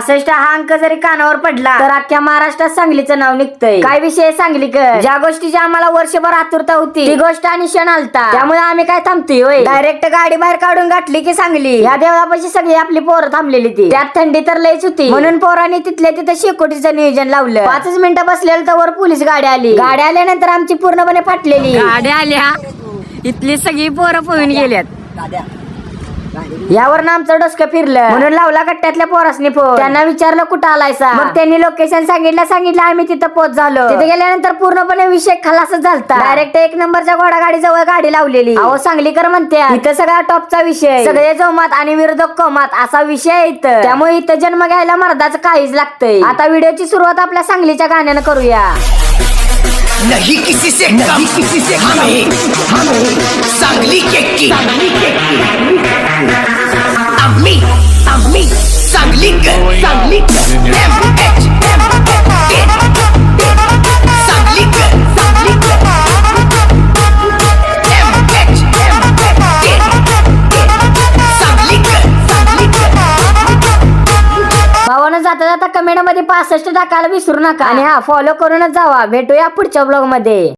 65 हा अंक जरी कानावर पडला तर अख्ख्या महाराष्ट्रात सांगलीचं नाव निघतंय. काय विषय सांगलीकर, ज्या गोष्टीची आम्हाला वर्षभर आतुरता होती ती गोष्ट आणि क्षण आलता, त्यामुळे आम्ही काय थांबतोय होय. डायरेक्ट गाडी बाहेर काढून गाठली की सांगली. या देवळापाशी सगळी आपली पोरं थांबलेली ती, त्यात थंडी तर लयच होती म्हणून पोरांनी तिथल्या तिथं शेकोटीचं नियोजन लावलं. 5 मिनिटं बसलेलं तर वर पोलीस गाडी आली. गाडी आल्यानंतर आमची पूर्णपणे फाटलेली गाडी आल्या, इथली सगळी पोरं पळून गेल्यात. यावर आमचं डोसकं फिरलं म्हणून लावला गट्ट्यातल्या पोरासनी फोन. त्यांना विचारलं कुठं आलायसा, मग त्यांनी लोकेशन सांगितलं आम्ही तिथं पोहोच झालो. तिथे गेल्यानंतर पूर्णपणे विषय खलासच झालता. डायरेक्ट 1 नंबरच्या घोडागाडी जवळ गाडी लावलेली. अहो सांगलीकर म्हणते इथं सगळा टॉपचा विषय, सगळे जोमात आणि विरोधक कोमात असा विषय आहे इथं. त्यामुळे इथं जन्म घ्यायला मर्दाचं काहीच लागतंय. आता व्हिडिओची सुरुवात आपल्या सांगलीच्या गाण्यानं करूया. नहीं किसी से कम, हमें सांगली के अम्मी सांगली सांगली भावानं जाता जाता कमेंट मध्ये 65 टाकायला विसरू नका आणि हा फॉलो करूनच जावा. भेटूया पुढच्या ब्लॉग मध्ये.